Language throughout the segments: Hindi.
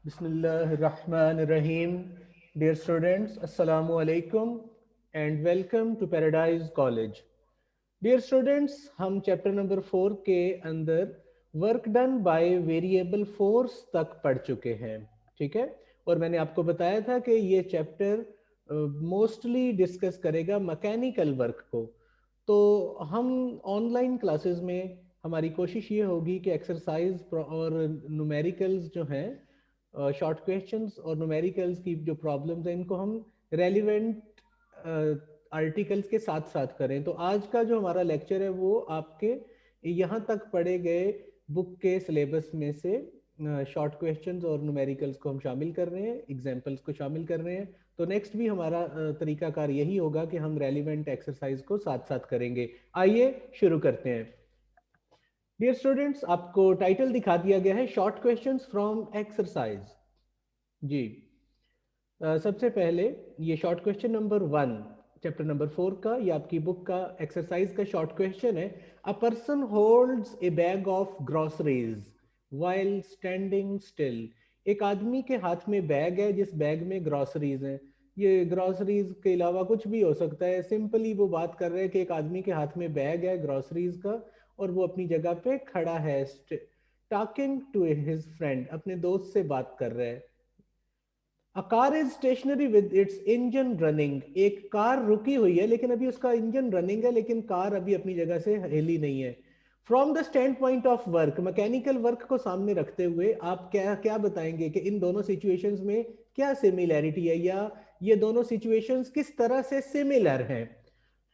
Bismillahirrahmanirrahim. Dear students, Assalamu alaikum and welcome to Paradise College. Dear students, हम चैप्टर नंबर 4 के अंदर work done by variable force तक पढ़ चुके हैं, ठीक है। और मैंने आपको बताया था कि ये चैप्टर मोस्टली डिस्कस करेगा मैकेनिकल वर्क को। तो हम ऑनलाइन क्लासेस में हमारी कोशिश ये होगी कि एक्सरसाइज और न्यूमेरिकल्स जो हैं, शॉर्ट क्वेश्चंस और न्यूमेरिकल्स की जो प्रॉब्लम्स हैं, इनको हम रेलिवेंट आर्टिकल्स के साथ साथ करें। तो आज का जो हमारा लेक्चर है वो आपके यहाँ तक पढ़े गए बुक के सिलेबस में से शॉर्ट क्वेश्चंस और न्यूमेरिकल्स को हम शामिल कर रहे हैं, एग्जाम्पल्स को शामिल कर रहे हैं। तो नेक्स्ट भी हमारा तरीकाकार यही होगा कि हम रेलिवेंट एक्सरसाइज को साथ साथ करेंगे। आइए शुरू करते हैं। डियर स्टूडेंट्स, आपको टाइटल दिखा दिया गया है शॉर्ट क्वेश्चंस फ्रॉम एक्सरसाइज। जी, सबसे पहले ये short question number 1 chapter number 4 का, ये आपकी बुक का एक्सरसाइज का शॉर्ट क्वेश्चन है। A person holds A bag of groceries while standing still. एक आदमी के हाथ में बैग है जिस बैग में ग्रोसरीज हैं। ये ग्रोसरीज के अलावा कुछ भी हो सकता है। सिंपली वो बात कर रहे हैं कि एक आदमी के हाथ में बैग है ग्रोसरीज का और वो अपनी जगह पे खड़ा है, टॉकिंग टू हिज फ्रेंड, अपने दोस्त से बात कर रहा है। A car is stationary with its engine running. एक कार रुकी हुई है लेकिन अभी उसका इंजन रनिंग है, लेकिन कार अभी अपनी जगह से हिली नहीं है। From the stand point of work, mechanical work को सामने रखते हुए आप क्या क्या बताएंगे कि इन दोनों सिचुएशंस में क्या सिमिलैरिटी है, या ये दोनों सिचुएशंस किस तरह से सिमिलर हैं।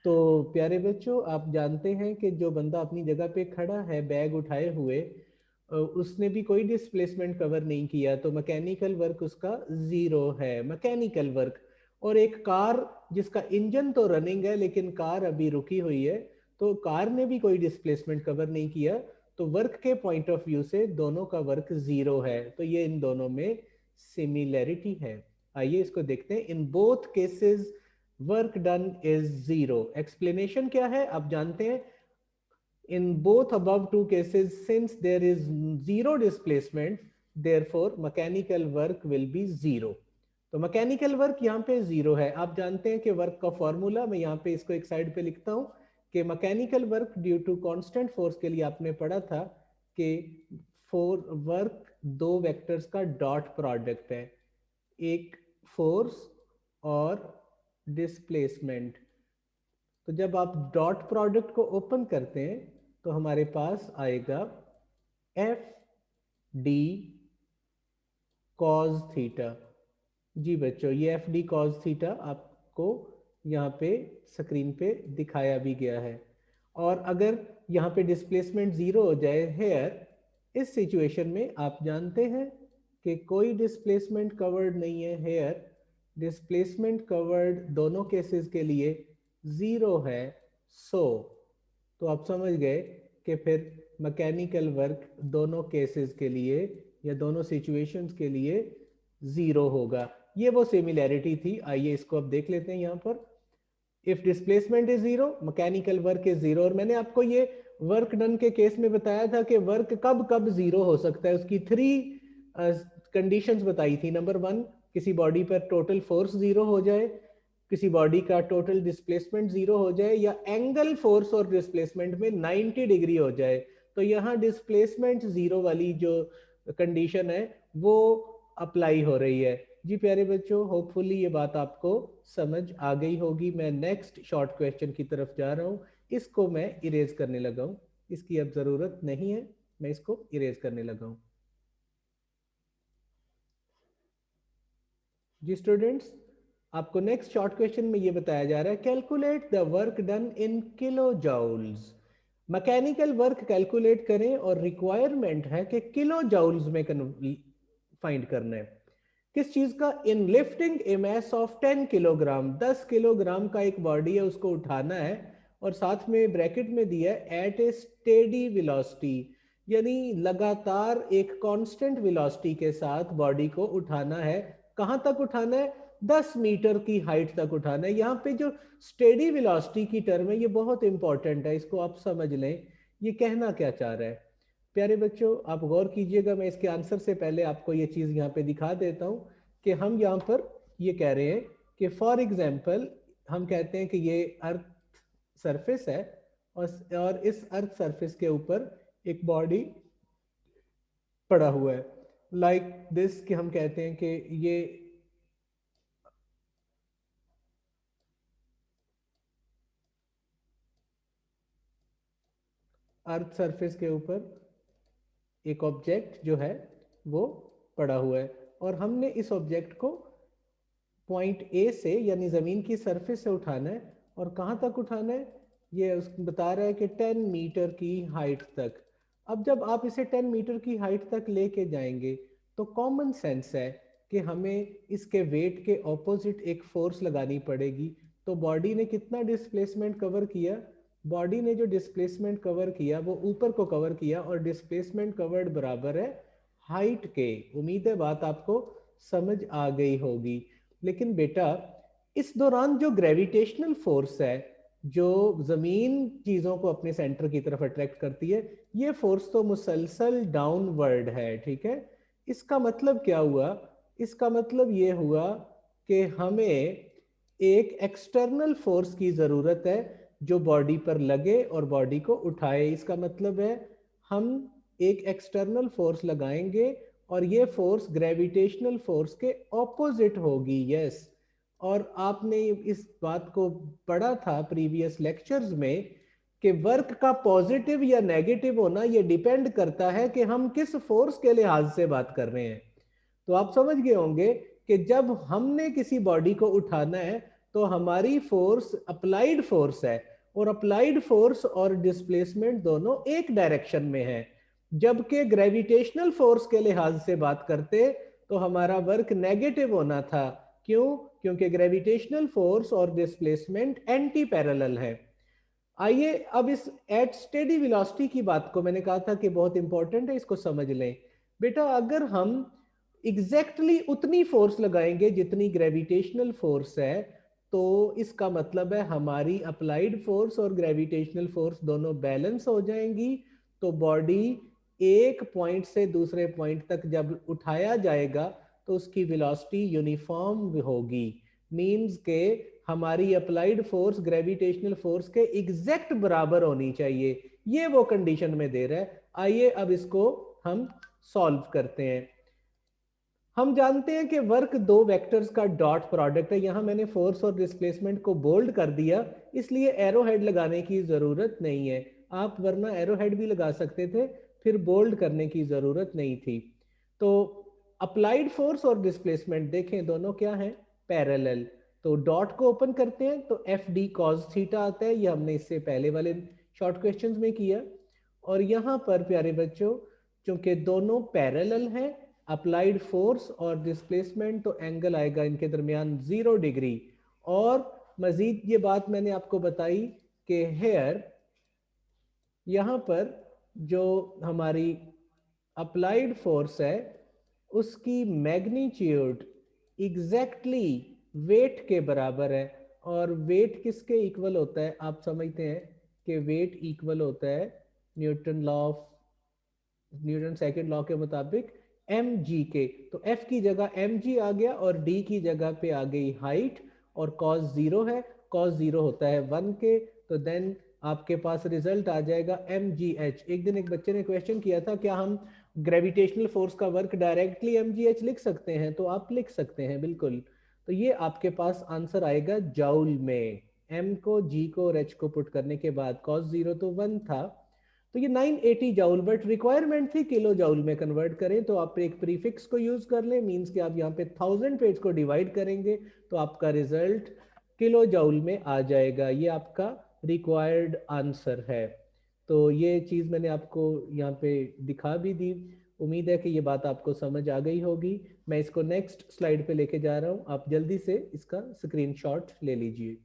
तो प्यारे बच्चों, आप जानते हैं कि जो बंदा अपनी जगह पे खड़ा है बैग उठाए हुए, उसने भी कोई डिस्प्लेसमेंट कवर नहीं किया, तो मैकेनिकल वर्क उसका जीरो है, मैकेनिकल वर्क। और एक कार जिसका इंजन तो रनिंग है लेकिन कार अभी रुकी हुई है, तो कार ने भी कोई डिस्प्लेसमेंट कवर नहीं किया, तो वर्क के पॉइंट ऑफ व्यू से दोनों का वर्क जीरो है। तो ये इन दोनों में सिमिलैरिटी है। आइए इसको देखते हैं। In both cases work done is zero. Explanation क्या है आप जानते हैं। In both above two cases, since there is zero displacement, therefore mechanical work will be zero. तो मैकेनिकल वर्क यहाँ पे जीरो है। आप जानते हैं कि वर्क का फॉर्मूला, मैं यहाँ पे इसको एक साइड पे लिखता हूँ कि mechanical work due to constant force के लिए आपने पढ़ा था कि फोर वर्क दो वेक्टर्स का डॉट प्रोडक्ट है, एक फोर्स और डिस्प्लेसमेंट। तो जब आप डॉट प्रोडक्ट को ओपन करते हैं तो हमारे पास आएगा एफ डी कॉज थीटा। जी बच्चों, ये एफ डी कॉज थीटा आपको यहाँ पे स्क्रीन पे दिखाया भी गया है। और अगर यहाँ पे डिस्प्लेसमेंट जीरो हो जाए हेयर, इस सिचुएशन में आप जानते हैं कि कोई डिस्प्लेसमेंट कवर्ड नहीं है हेयर, डिस्प्लेसमेंट कवर्ड दोनों केसेस के लिए जीरो है। सो तो आप समझ गए कि फिर मैकेनिकल वर्क दोनों केसेस के लिए या दोनों सिचुएशंस के लिए जीरो होगा। ये वो सिमिलैरिटी थी। आइए इसको अब देख लेते हैं। यहाँ पर if displacement is zero, mechanical work is zero. और मैंने आपको ये वर्क डन के केस में बताया था कि वर्क कब कब जीरो हो सकता है। उसकी थ्री कंडीशंस बताई थी। नंबर 1, किसी बॉडी पर टोटल फोर्स जीरो हो जाए, किसी बॉडी का टोटल डिस्प्लेसमेंट जीरो हो जाए, या एंगल फोर्स और डिस्प्लेसमेंट में 90 डिग्री हो जाए। तो यहाँ डिस्प्लेसमेंट जीरो वाली जो कंडीशन है वो अप्लाई हो रही है। जी प्यारे बच्चों, होपफुली ये बात आपको समझ आ गई होगी। मैं नेक्स्ट शॉर्ट क्वेश्चन की तरफ जा रहा हूँ। इसको मैं इरेज करने लगा हूँ, इसकी अब जरूरत नहीं है, मैं इसको इरेज करने लगा हूँ। जी स्टूडेंट्स, आपको नेक्स्ट शॉर्ट क्वेश्चन में ये बताया जा रहा है calculate the work done in kilo joules. Mechanical work calculate करें और रिक्वायरमेंट है कि किलो जाउल्स में फाइंड करना है। किस चीज का? इन lifting A mass of 10 kilogram, 10 kilogram का एक बॉडी है, उसको उठाना है। और साथ में ब्रैकेट में दिया है एट ए स्टेडी वेलोसिटी, यानी लगातार एक कांस्टेंट वेलोसिटी के साथ बॉडी को उठाना है। कहां तक उठाना है? 10 मीटर की हाइट तक उठाना है। यहाँ पे जो स्टेडी वेलोसिटी की टर्म है ये बहुत इंपॉर्टेंट है, इसको आप समझ लें। ये कहना क्या चाह रहा है? प्यारे बच्चों आप गौर कीजिएगा, मैं इसके आंसर से पहले आपको ये चीज़ यहाँ पे दिखा देता हूँ कि हम यहाँ पर ये कह रहे हैं कि फॉर एग्जाम्पल हम कहते हैं कि ये अर्थ सरफेस है और इस अर्थ सरफेस के ऊपर एक बॉडी पड़ा हुआ है लाइक दिस, कि हम कहते हैं कि ये अर्थ सरफेस के ऊपर एक ऑब्जेक्ट जो है वो पड़ा हुआ है और हमने इस ऑब्जेक्ट को पॉइंट ए से यानी ज़मीन की सरफेस से उठाना है और कहाँ तक उठाना है, ये बता रहा है कि 10 मीटर की हाइट तक। अब जब आप इसे 10 मीटर की हाइट तक लेके जाएंगे तो कॉमन सेंस है कि हमें इसके वेट के ऑपोजिट एक फोर्स लगानी पड़ेगी। तो बॉडी ने कितना डिस्प्लेसमेंट कवर किया, बॉडी ने जो डिस्प्लेसमेंट कवर किया वो ऊपर को कवर किया और डिस्प्लेसमेंट कवर्ड बराबर है हाइट के। उम्मीद है बात आपको समझ आ गई होगी। लेकिन बेटा इस दौरान जो ग्रेविटेशनल फोर्स है जो जमीन चीजों को अपने सेंटर की तरफ अट्रैक्ट करती है, ये फोर्स तो मुसलसल डाउनवर्ड है, ठीक है। इसका मतलब क्या हुआ, इसका मतलब ये हुआ कि हमें एक एक्सटर्नल फोर्स की जरूरत है जो बॉडी पर लगे और बॉडी को उठाए। इसका मतलब है हम एक एक्सटर्नल फोर्स लगाएंगे और ये फोर्स ग्रेविटेशनल फोर्स के ऑपोजिट होगी। यस, और आपने इस बात को पढ़ा था प्रीवियस लेक्चर्स में कि वर्क का पॉजिटिव या नेगेटिव होना ये डिपेंड करता है कि हम किस फोर्स के लिहाज से बात कर रहे हैं। तो आप समझ गए होंगे कि जब हमने किसी बॉडी को उठाना है तो हमारी फोर्स अप्लाइड फोर्स है और अप्लाइड फोर्स और डिस्प्लेसमेंट दोनों एक डायरेक्शन में है। जबकि ग्रेविटेशनल फोर्स के लिहाज से बात करते तो हमारा वर्क नेगेटिव होना था। क्यों? क्योंकि ग्रेविटेशनल फोर्स और डिस्प्लेसमेंट एंटी पैरेलल है। आइए अब इस एट स्टेडी वेलोसिटी की बात को मैंने कहा था कि बहुत इंपॉर्टेंट है, इसको समझ लें। बेटा अगर हम एग्जैक्टली उतनी फोर्स लगाएंगे जितनी ग्रेविटेशनल फोर्स है तो इसका मतलब है हमारी अप्लाइड फोर्स और ग्रेविटेशनल फोर्स दोनों बैलेंस हो जाएंगी। तो बॉडी एक पॉइंट से दूसरे पॉइंट तक जब उठाया जाएगा तो उसकी वेलोसिटी यूनिफॉर्म होगी। मींस के हमारी अप्लाइड फोर्स ग्रेविटेशनल फोर्स के एग्जैक्ट बराबर होनी चाहिए, ये वो कंडीशन में दे रहा है। आइए अब इसको हम सॉल्व करते हैं। हम जानते हैं कि वर्क दो वेक्टर्स का डॉट प्रोडक्ट है। यहां मैंने फोर्स और डिस्प्लेसमेंट को बोल्ड कर दिया, इसलिए एरो हेड लगाने की जरूरत नहीं है। आप वरना एरो हेड भी लगा सकते थे, फिर बोल्ड करने की जरूरत नहीं थी। तो अप्लाइड फोर्स और डिस्प्लेसमेंट देखें दोनों क्या है, पैरेलल। तो डॉट को ओपन करते हैं तो एफ डी कॉस थीटा आता है, ये हमने इससे पहले वाले शॉर्ट क्वेश्चंस में किया। और यहां पर प्यारे बच्चों चूंकि दोनों पैरेलल हैं, अप्लाइड फोर्स और डिस्प्लेसमेंट, तो एंगल आएगा इनके दरमियान 0 डिग्री। और मजीद ये बात मैंने आपको बताई कि हेयर यहां पर जो हमारी अप्लाइड फोर्स है उसकी मैग्नीट्यूड एग्जैक्टली वेट के बराबर है। और वेट किसके इक्वल होता है, आप समझते हैं कि वेट इक्वल होता है न्यूटन सेकंड लॉ के मुताबिक एम जी के। तो एफ की जगह एम जी आ गया और डी की जगह पे आ गई हाइट, और कॉस 0 है, कॉस 0 होता है 1 के। तो देन आपके पास रिजल्ट आ जाएगा एम जी एच। एक दिन एक बच्चे ने क्वेश्चन किया था क्या हम ग्रेविटेशनल फोर्स का work directly M G H लिख सकते हैं, तो आप लिख सकते हैं बिल्कुल। तो ये आपके पास आंसर आएगा जाउल में। एम को जी को और एच को पुट करने के बाद कॉस 0 तो 1 था, तो ये 980 जाउल, बट रिक्वायरमेंट थी किलो जाउल में कन्वर्ट करें। तो आप एक प्रीफिक्स को यूज कर लें, मींस कि आप यहाँ पे 1000 पे इसको डिवाइड करेंगे तो आपका रिजल्ट किलो जाउल में आ जाएगा। ये आपका रिक्वायर्ड आंसर है। तो ये चीज़ मैंने आपको यहाँ पे दिखा भी दी। उम्मीद है कि ये बात आपको समझ आ गई होगी। मैं इसको नेक्स्ट स्लाइड पे लेके जा रहा हूँ, आप जल्दी से इसका स्क्रीनशॉट ले लीजिए।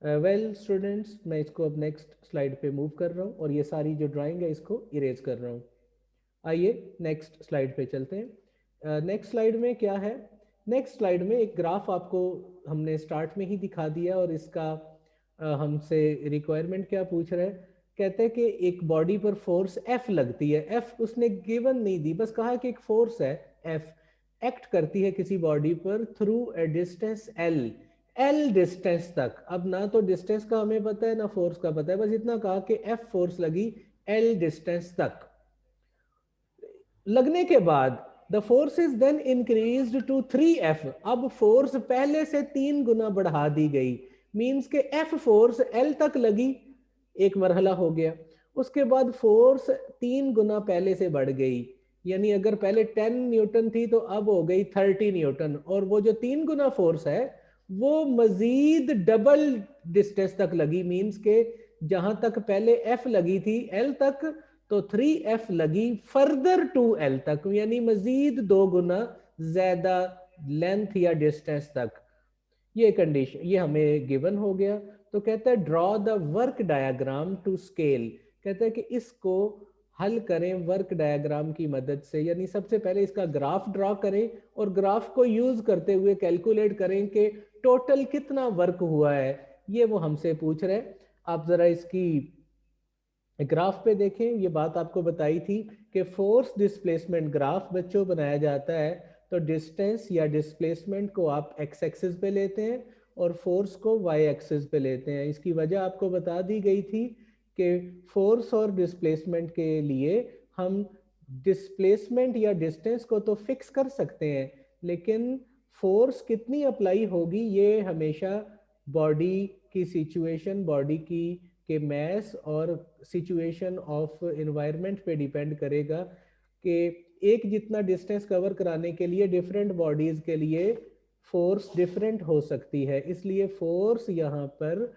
वेल स्टूडेंट्स, मैं इसको अब नेक्स्ट स्लाइड पे मूव कर रहा हूँ और ये सारी जो ड्राइंग है इसको इरेज कर रहा हूँ। आइए नेक्स्ट स्लाइड पे चलते हैं। नेक्स्ट स्लाइड में क्या है, नेक्स्ट स्लाइड में एक ग्राफ आपको हमने स्टार्ट में ही दिखा दिया और इसका हमसे रिक्वायरमेंट क्या पूछ रहा है। कहते हैं कि एक बॉडी पर फोर्स F लगती है, F उसने गिवन नहीं दी, बस कहा कि एक फोर्स है F एक्ट करती है किसी बॉडी पर through a distance L distance तक। अब ना तो डिस्टेंस का हमें पता है ना फोर्स का पता है, बस इतना कहा कि F फोर्स लगी L डिस्टेंस तक। लगने के बाद the force is then increased to 3F। अब फोर्स पहले से 3 गुना बढ़ा दी गई, मींस के F फोर्स L तक लगी, एक मरहला हो गया। उसके बाद फोर्स 3 गुना पहले से बढ़ गई, यानी अगर पहले 10 न्यूटन थी तो अब हो गई 30 न्यूटन, और वो जो 3 गुना फोर्स है वो मजीद डबल डिस्टेंस तक लगी, मींस के जहां तक पहले F लगी थी L तक, तो 3F लगी फर्दर टू L तक, यानी मजीद 2 गुना ज्यादा लेंथ या डिस्टेंस तक। ये कंडीशन ये हमें गिवन हो गया। तो कहता है draw the work diagram to scale. कहता है कि इसको हल करें वर्क डायग्राम की मदद से, यानी सबसे पहले इसका ग्राफ ड्रॉ करें और ग्राफ को यूज करते हुए कैलकुलेट करें कि टोटल कितना वर्क हुआ है, ये वो हमसे पूछ रहे। आप जरा इसकी ग्राफ पे देखें, ये बात आपको बताई थी कि फोर्स डिस्प्लेसमेंट ग्राफ बच्चों बनाया जाता है तो डिस्टेंस या डिस्प्लेसमेंट को आप एक्स एक्सिस पे लेते हैं और फोर्स को वाई एक्सिस पे लेते हैं। इसकी वजह आपको बता दी गई थी कि फोर्स और डिस्प्लेसमेंट के लिए हम डिस्प्लेसमेंट या डिस्टेंस को तो फिक्स कर सकते हैं, लेकिन फोर्स कितनी अप्लाई होगी ये हमेशा बॉडी की सिचुएशन, बॉडी की के मैस और सिचुएशन ऑफ एनवायरनमेंट पे डिपेंड करेगा कि एक जितना डिस्टेंस कवर कराने के लिए डिफरेंट बॉडीज के लिए फोर्स डिफरेंट हो सकती है। इसलिए फोर्स यहाँ पर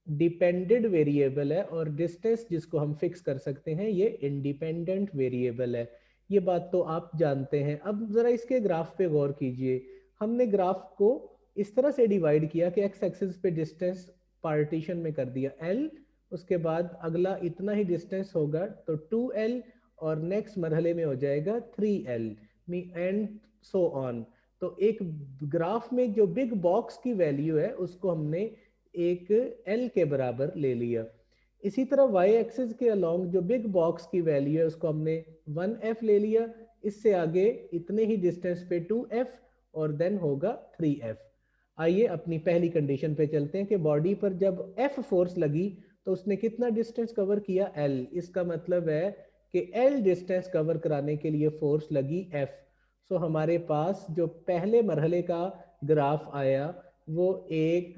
डिपेंडेंट वेरिएबल है और डिस्टेंस जिसको हम फिक्स कर सकते हैं ये इंडिपेंडेंट वेरिएबल है। ये बात तो आप जानते हैं। अब जरा इसके ग्राफ पे गौर कीजिए। हमने ग्राफ को इस तरह से डिवाइड किया कि एक्स एक्सिस पे डिस्टेंस पार्टीशन में कर दिया L, उसके बाद अगला इतना ही डिस्टेंस होगा तो 2L, और नेक्स्ट मरहले में हो जाएगा 3L एंड सो ऑन। तो एक ग्राफ में जो बिग बॉक्स की वैल्यू है उसको हमने एक L के बराबर ले लिया। इसी तरह वाई एक्सिस के अलोंग जो बिग बॉक्स की वैल्यू है उसको हमने 1F ले लिया, इससे आगे इतने ही डिस्टेंस पे 2F और देन होगा 3F। आइए अपनी पहली कंडीशन पे चलते हैं कि बॉडी पर जब F फोर्स लगी तो उसने कितना डिस्टेंस कवर किया L। इसका मतलब है कि L डिस्टेंस कवर कराने के लिए फोर्स लगी F। सो हमारे पास जो पहले मरहले का ग्राफ आया वो एक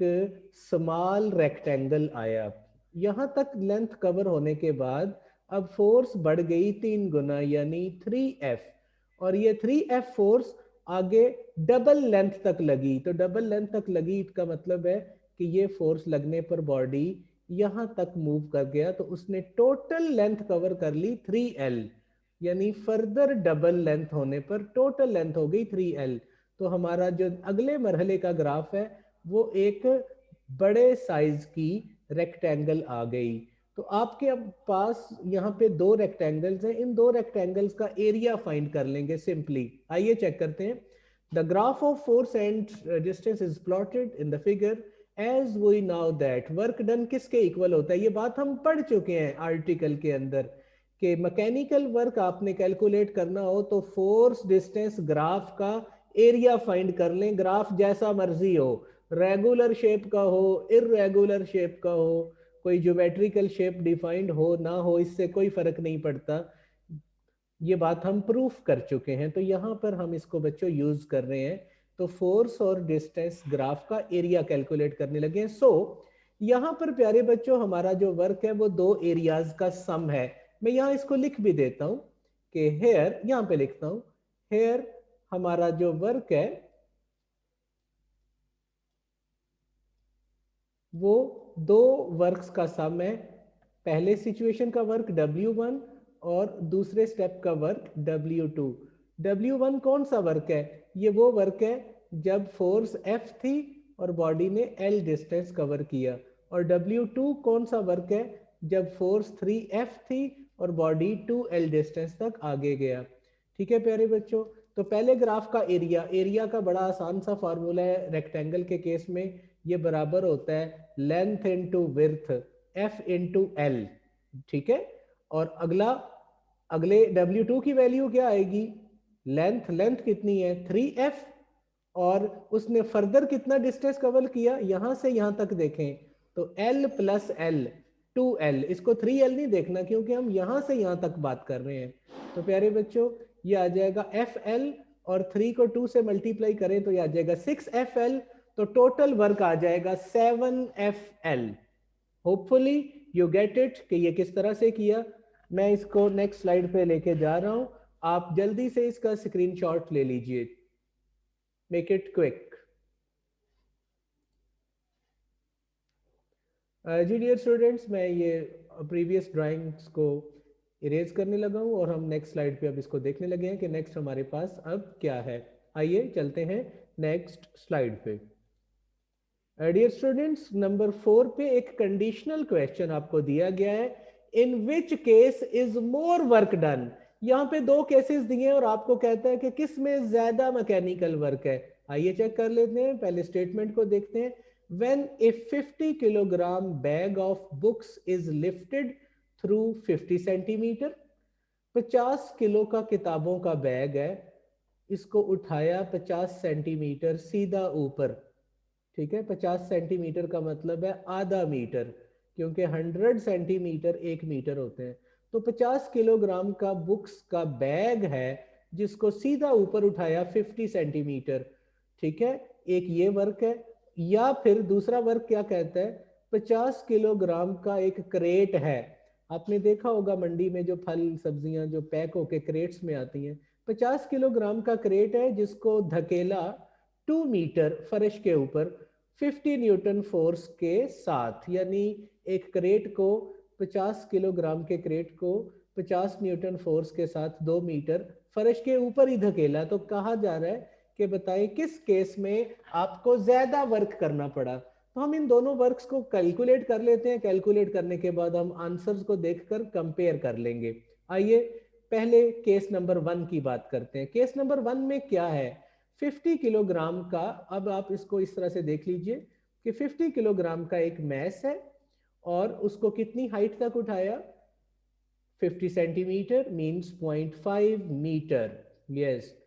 स्मॉल रेक्टेंगल आया। यहां तक लेंथ कवर होने के बाद अब फोर्स बढ़ गई 3 गुना यानी 3F, और ये 3F फोर्स आगे डबल लेंथ तक लगी। तो डबल लेंथ तक लगी इसका मतलब है कि ये फोर्स लगने पर बॉडी यहां तक मूव कर गया, तो उसने टोटल लेंथ कवर कर ली 3L, यानी फर्दर डबल लेंथ होने पर टोटल लेंथ हो गई 3L। तो हमारा जो अगले मरहले का ग्राफ है वो एक बड़े साइज की रेक्टेंगल आ गई। तो आपके पास यहाँ पे 2 रेक्टेंगल्स हैं, इन 2 रेक्टेंगल्स का एरिया फाइंड कर लेंगे सिंपली। आइए चेक करते हैं। The graph of force and distance is plotted in the figure as we now that work done किसके इक्वल होता है। ये बात हम पढ़ चुके हैं आर्टिकल के अंदर कि मैकेनिकल वर्क आपने कैलकुलेट करना हो तो फोर्स डिस्टेंस ग्राफ का एरिया फाइंड कर लें। ग्राफ जैसा मर्जी हो, रेगुलर शेप का हो, इरेगुलर शेप का हो, कोई ज्योमेट्रिकल शेप डिफाइंड हो ना हो, इससे कोई फर्क नहीं पड़ता। ये बात हम प्रूफ कर चुके हैं, तो यहाँ पर हम इसको बच्चों यूज कर रहे हैं। तो फोर्स और डिस्टेंस ग्राफ का एरिया कैलकुलेट करने लगे। सो यहाँ पर प्यारे बच्चों हमारा जो वर्क है वो 2 एरियाज का सम है। मैं यहाँ इसको लिख भी देता हूँ कि हेयर, यहाँ पे लिखता हूँ हेयर हमारा जो वर्क है वो 2 वर्क्स का सम है। पहले सिचुएशन का वर्क W1 और दूसरे स्टेप का वर्क W2। W1 कौन सा वर्क है? ये वो वर्क है जब फोर्स F थी और बॉडी ने L डिस्टेंस कवर किया। और W2 कौन सा वर्क है? जब फोर्स 3F थी और बॉडी 2L डिस्टेंस तक आगे गया। ठीक है प्यारे बच्चों, तो पहले ग्राफ का एरिया, एरिया का बड़ा आसान सा फार्मूला है रेक्टेंगल के केस में, ये बराबर होता है length into width F into L। ठीक है। और अगले W2 की वैल्यू क्या आएगी, लेंथ कितनी है 3F, और उसने फर्दर कितना डिस्टेंस कवर किया, यहां से यहां तक देखें तो L प्लस L 2L, इसको 3L नहीं देखना क्योंकि हम यहां से यहां तक बात कर रहे हैं। तो प्यारे बच्चों ये आ जाएगा FL, और 3 को 2 से मल्टीप्लाई करें तो ये आ जाएगा 6FL, तो टोटल वर्क आ जाएगा 7FL। Hopefully you get it कि ये किस तरह से किया। मैं इसको नेक्स्ट स्लाइड पे लेके जा रहा हूं, आप जल्दी से इसका स्क्रीनशॉट ले लीजिए, मेक इट क्विक। जी डियर स्टूडेंट्स, मैं ये प्रीवियस ड्राइंग्स को इरेज करने लगा हूँ और हम नेक्स्ट स्लाइड पे अब इसको देखने लगे हैं कि नेक्स्ट हमारे पास अब क्या है। आइए चलते हैं नेक्स्ट स्लाइड पे। डियर स्टूडेंट्स, नंबर 4 पे एक कंडीशनल क्वेश्चन आपको दिया गया है, in which case is more work done. यहाँ पे दो केसेस दिए हैं और आपको कहता है कि किस में ज्यादा मैकेनिकल वर्क है। आइए चेक कर लेते हैं, पहले स्टेटमेंट को देखते हैं। When a 50 kilogram bag of books is lifted through 50 centimetre, 50 kilo का किताबों का बैग है, इसको उठाया 50 सेंटीमीटर सीधा ऊपर। ठीक है, 50 सेंटीमीटर का मतलब है आधा मीटर, क्योंकि 100 सेंटीमीटर 1 मीटर होते हैं। तो 50 किलोग्राम का बुक्स का बैग है जिसको सीधा ऊपर उठाया 50 सेंटीमीटर। ठीक है, एक ये वर्क है। या फिर दूसरा वर्क क्या कहता है, 50 किलोग्राम का एक क्रेट है। आपने देखा होगा मंडी में जो फल सब्जियां जो पैक होके क्रेट्स में आती हैं, 50 किलोग्राम का क्रेट है जिसको धकेला 2 मीटर फर्श के ऊपर 50 न्यूटन फोर्स के साथ। यानी एक क्रेट को 50 किलोग्राम के क्रेट को 50 न्यूटन फोर्स के साथ 2 मीटर फर्श के ऊपर ही धकेला। तो कहा जा रहा है कि बताइए किस केस में आपको ज्यादा वर्क करना पड़ा। तो हम इन दोनों वर्क्स को कैलकुलेट कर लेते हैं, कैलकुलेट करने के बाद हम आंसर्स को देखकर कंपेयर कर लेंगे। आइए पहले केस नंबर 1 की बात करते हैं। केस नंबर 1 में क्या है, 50 किलोग्राम का, अब आप इसको इस तरह से देख लीजिए कि 50 किलोग्राम का एक मैस है और उसको कितनी हाइट तक उठाया, 50 सेंटीमीटर मीन्स 0.5 मीटर। यस,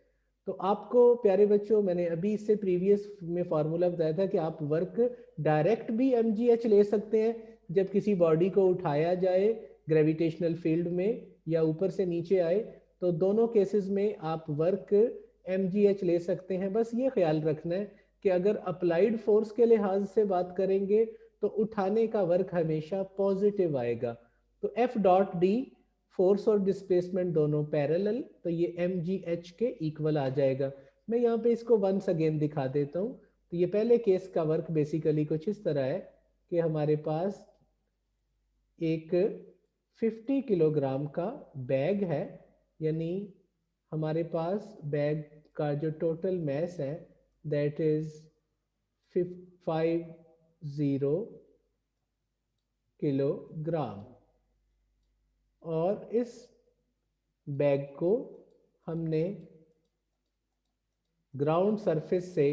तो आपको प्यारे बच्चों मैंने अभी इससे प्रीवियस में फॉर्मूला बताया था कि आप वर्क डायरेक्ट भी mgh ले सकते हैं जब किसी बॉडी को उठाया जाए ग्रेविटेशनल फील्ड में या ऊपर से नीचे आए, तो दोनों केसेस में आप वर्क mgh ले सकते हैं। बस ये ख्याल रखना है कि अगर अप्लाइड फोर्स के लिहाज से बात करेंगे तो उठाने का वर्क हमेशा पॉजिटिव आएगा। तो F डॉट डी, फोर्स और डिस्प्लेसमेंट दोनों पैरेलल, तो ये mgh के इक्वल आ जाएगा। मैं यहाँ पे इसको वंस अगेन दिखा देता हूँ। तो ये पहले केस का वर्क बेसिकली कुछ इस तरह है कि हमारे पास एक 50 किलोग्राम का बैग है, यानी हमारे पास बैग का जो टोटल मैस है दैट इज 50 किलोग्राम, और इस बैग को हमने ग्राउंड सरफेस से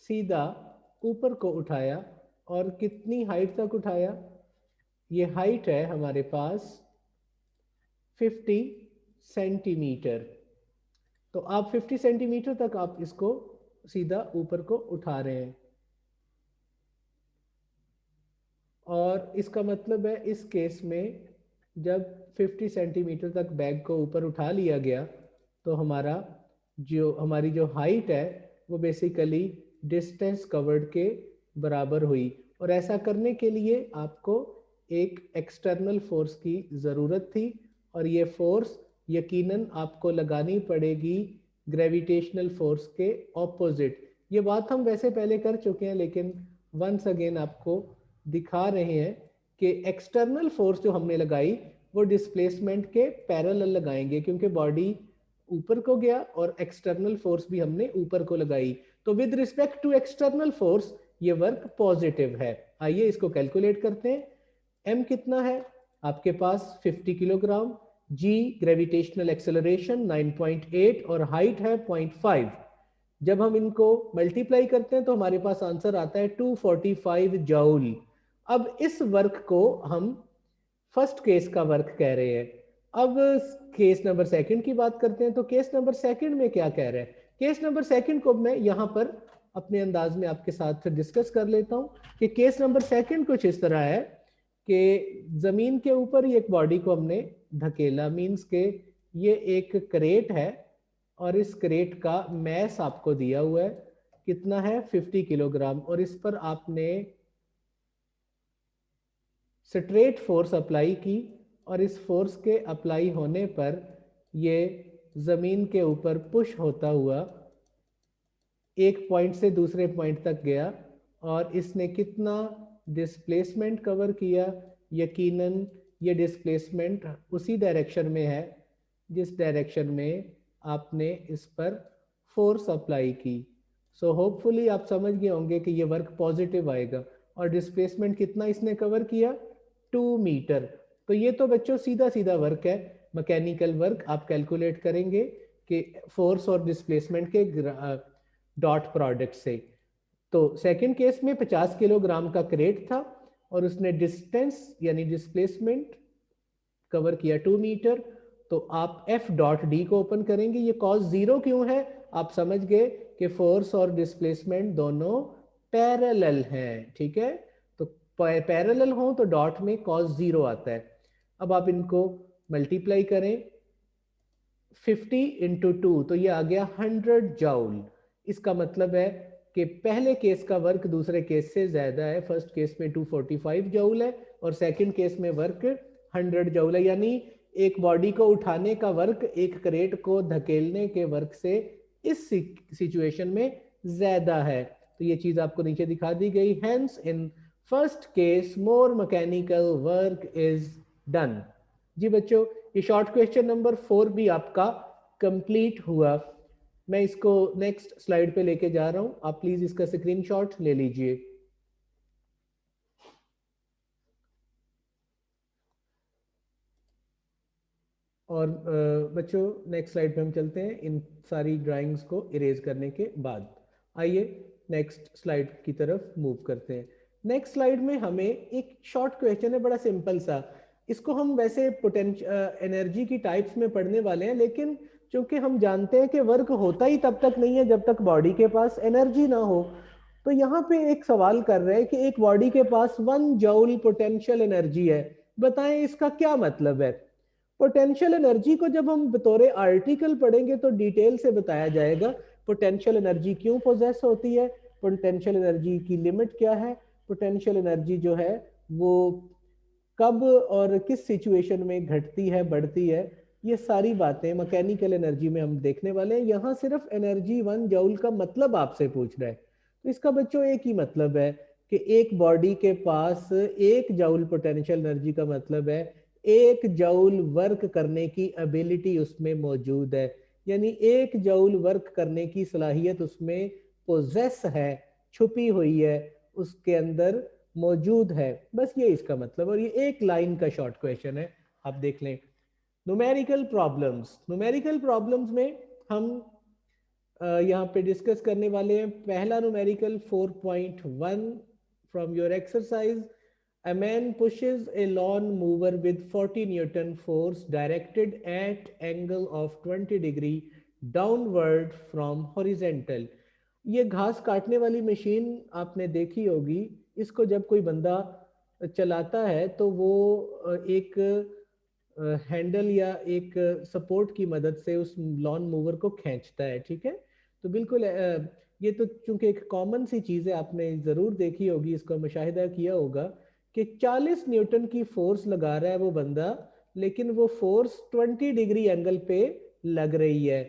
सीधा ऊपर को उठाया। और कितनी हाइट तक उठाया, ये हाइट है हमारे पास 50 सेंटीमीटर। तो आप 50 सेंटीमीटर तक आप इसको सीधा ऊपर को उठा रहे हैं, और इसका मतलब है इस केस में जब 50 सेंटीमीटर तक बैग को ऊपर उठा लिया गया तो हमारी जो हाइट है वो बेसिकली डिस्टेंस कवर्ड के बराबर हुई। और ऐसा करने के लिए आपको एक एक्सटर्नल फोर्स की ज़रूरत थी, और ये फोर्स यकीनन आपको लगानी पड़ेगी ग्रेविटेशनल फोर्स के ऑपोजिट। ये बात हम वैसे पहले कर चुके हैं, लेकिन वंस अगेन आपको दिखा रहे हैं कि एक्सटर्नल फोर्स जो हमने लगाई वो डिस्प्लेसमेंट के पैरेलल लगाएंगे, क्योंकि बॉडी ऊपर को गया और एक्सटर्नल फोर्स भी हमने ऊपर को लगाई। तो with respect to external force ये वर्क पॉजिटिव है। आइए इसको कैलकुलेट करते हैं। m कितना है आपके पास 50 किलोग्राम, g ग्रेविटेशनल एक्सेलरेशन 9.8 और हाइट है 0.5। जब हम इनको मल्टीप्लाई करते हैं तो हमारे पास आंसर आता है 245 जूल। अब इस वर्क को हम फर्स्ट केस का वर्क कह रहे हैं। अब केस नंबर सेकंड की बात करते हैं। तो केस नंबर सेकंड में क्या कह रहे हैं? केस नंबर सेकंड को मैं यहाँ पर अपने अंदाज में आपके साथ डिस्कस कर लेता हूँ कि केस नंबर सेकंड कुछ इस तरह है कि जमीन के ऊपर ही एक बॉडी को हमने धकेला, मीन्स के ये एक क्रेट है और इस क्रेट का मैस आपको दिया हुआ है, कितना है 50 किलोग्राम, और इस पर आपने स्ट्रेट फोर्स अप्लाई की और इस फोर्स के अप्लाई होने पर ये जमीन के ऊपर पुश होता हुआ एक पॉइंट से दूसरे पॉइंट तक गया और इसने कितना डिस्प्लेसमेंट कवर किया? यकीनन ये डिस्प्लेसमेंट उसी डायरेक्शन में है जिस डायरेक्शन में आपने इस पर फोर्स अप्लाई की। सो होपफुली आप समझ गए होंगे कि ये वर्क पॉजिटिव आएगा। और डिस्प्लेसमेंट कितना इसने कवर किया? 2 मीटर। तो ये तो बच्चों सीधा सीधा वर्क है, मैकेनिकल वर्क आप कैलकुलेट करेंगे कि फोर्स और डिस्प्लेसमेंट के डॉट प्रोडक्ट से। तो सेकंड केस में 50 किलोग्राम का क्रेट था और उसने डिस्टेंस यानी डिस्प्लेसमेंट कवर किया 2 मीटर। तो आप एफ डॉट डी को ओपन करेंगे। ये कॉस जीरो क्यों है? आप समझ गए कि फोर्स और डिस्प्लेसमेंट दोनों पैरेलल हैं, ठीक है। तो पैरेलल हो तो डॉट में कॉस जीरो आता है। अब आप इनको मल्टीप्लाई करें 50 इंटू 2 तो ये आ गया 100 जूल। इसका मतलब है कि पहले केस का वर्क दूसरे केस से ज्यादा है। फर्स्ट केस में 245 जूल है और सेकंड केस में वर्क 100 जूल है। यानी एक बॉडी को उठाने का वर्क एक क्रेट को धकेलने के वर्क से इस सिचुएशन में ज्यादा है। तो ये चीज आपको नीचे दिखा दी गई। Hence in first case more mechanical work is done. जी बच्चों, ये शॉर्ट क्वेश्चन नंबर 4 भी आपका कंप्लीट हुआ। मैं इसको नेक्स्ट स्लाइड पे लेके जा रहा हूं, आप प्लीज इसका स्क्रीनशॉट ले लीजिए। और बच्चों नेक्स्ट स्लाइड पे हम चलते हैं इन सारी ड्राइंग्स को इरेज करने के बाद। आइए नेक्स्ट स्लाइड की तरफ मूव करते हैं। नेक्स्ट स्लाइड में हमें एक शॉर्ट क्वेश्चन है, बड़ा सिंपल सा। इसको हम वैसे पोटेंशियल एनर्जी की टाइप्स में पढ़ने वाले हैं, लेकिन चूंकि हम जानते हैं कि वर्क होता ही तब तक नहीं है जब तक बॉडी के पास एनर्जी ना हो। तो यहाँ पे एक सवाल कर रहे हैं कि एक बॉडी के पास 1 जूल पोटेंशियल एनर्जी है, बताएं इसका क्या मतलब है। पोटेंशियल एनर्जी को जब हम बतौर आर्टिकल पढ़ेंगे तो डिटेल से बताया जाएगा पोटेंशियल एनर्जी क्यों पोजेस होती है, पोटेंशियल एनर्जी की लिमिट क्या है, पोटेंशियल एनर्जी जो है वो कब और किस सिचुएशन में घटती है बढ़ती है। ये सारी बातें मैकेनिकल एनर्जी में हम देखने वाले हैं। यहाँ सिर्फ एनर्जी 1 जूल का मतलब आपसे पूछ रहा है। तो इसका बच्चों एक ही मतलब है कि एक बॉडी के पास 1 जूल पोटेंशियल एनर्जी का मतलब है 1 जूल वर्क करने की एबिलिटी उसमें मौजूद है। यानी 1 जूल वर्क करने की सलाहियत उसमें पोजेस है, छुपी हुई है, उसके अंदर मौजूद है। बस ये इसका मतलब। और ये एक लाइन का शॉर्ट क्वेश्चन है, आप देख लें। Numerical problems. न्यूमेरिकल प्रॉब्लम्स में हम यहाँ पे डिस्कस करने वाले हैं पहला numerical 4.1 from your exercise. A man pushes a lawn mower with 40 Newton force directed at angle of 20 degree downward from horizontal। ये घास काटने वाली मशीन आपने देखी होगी। इसको जब कोई बंदा चलाता है तो वो एक हैंडल या एक सपोर्ट की मदद से उस लॉन मूवर को खींचता है, ठीक है। तो बिल्कुल ये तो चूंकि एक कॉमन सी चीज़ है, आपने ज़रूर देखी होगी, इसका मुशाहिदा किया होगा कि 40 न्यूटन की फोर्स लगा रहा है वो बंदा, लेकिन वो फोर्स 20 डिग्री एंगल पे लग रही है।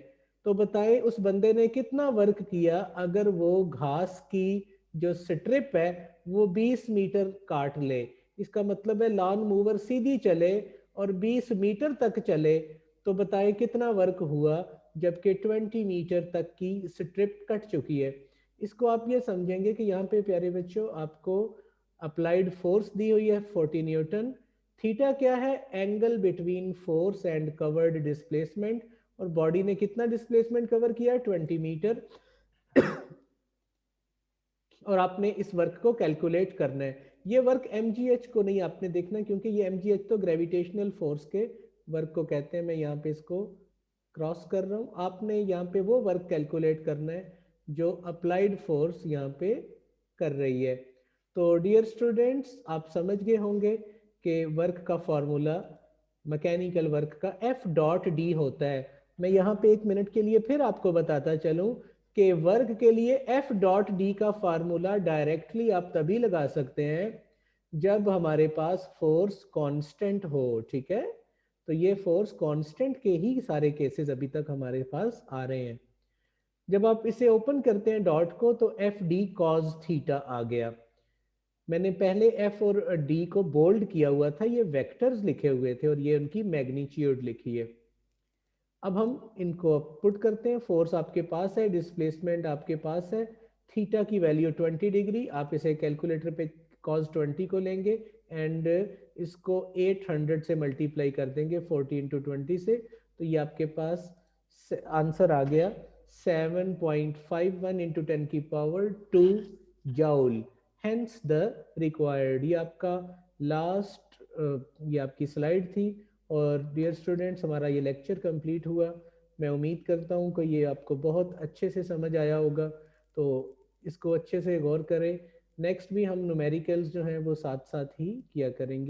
तो बताएं उस बंदे ने कितना वर्क किया अगर वो घास की जो स्ट्रिप है वो 20 मीटर काट ले। इसका मतलब है लॉन मूवर सीधी चले और 20 मीटर तक चले तो बताएं कितना वर्क हुआ, जबकि 20 मीटर तक की स्ट्रिप कट चुकी है। इसको आप ये समझेंगे कि यहाँ पे प्यारे बच्चों आपको अप्लाइड फोर्स दी हुई है 40 न्यूटन। थीटा क्या है? Angle between force and covered displacement. और बॉडी ने कितना डिस्प्लेसमेंट कवर किया? 20 मीटर। और आपने इस वर्क को कैलकुलेट करना है ये वर्क mgh को नहीं आपने देखना, क्योंकि ये mgh तो ग्रेविटेशनल फोर्स के वर्क को कहते हैं। मैं यहाँ पे इसको क्रॉस कर रहा हूँ। आपने यहाँ पे वो वर्क कैलकुलेट करना है जो अप्लाइड फोर्स यहाँ पे कर रही है। तो डियर स्टूडेंट्स, आप समझ गए होंगे कि वर्क का फॉर्मूला मैकेनिकल वर्क का एफ डॉट डी होता है। मैं यहाँ पे 1 मिनट के लिए फिर आपको बताता चलूँ कि वर्क के लिए एफ डॉट डी का फार्मूला डायरेक्टली आप तभी लगा सकते हैं जब हमारे पास फोर्स कांस्टेंट हो। ठीक है, तो ये फोर्स कांस्टेंट के ही सारे केसेस अभी तक हमारे पास आ रहे हैं। जब आप इसे ओपन करते हैं डॉट को, तो एफ डी कॉज थीटा आ गया। मैंने पहले एफ और डी को बोल्ड किया हुआ था, ये वेक्टर्स लिखे हुए थे और ये उनकी मैग्नीट्यूड लिखी है। अब हम इनको पुट करते हैं। फोर्स आपके पास है, डिस्प्लेसमेंट आपके पास है, थीटा की वैल्यू 20 डिग्री। आप इसे कैलकुलेटर पे cos 20 को लेंगे एंड इसको 800 से मल्टीप्लाई कर देंगे 40 इंटू 20 से, तो ये आपके पास आंसर आ गया 7.51 इंटू 10 की power 2 joule. Hence the required. ये आपका लास्ट ये आपकी स्लाइड थी। और डियर स्टूडेंट्स, हमारा ये लेक्चर कंप्लीट हुआ। मैं उम्मीद करता हूँ कि ये आपको बहुत अच्छे से समझ आया होगा, तो इसको अच्छे से गौर करें। नेक्स्ट भी हम न्यूमेरिकल्स जो हैं वो साथ साथ ही किया करेंगे।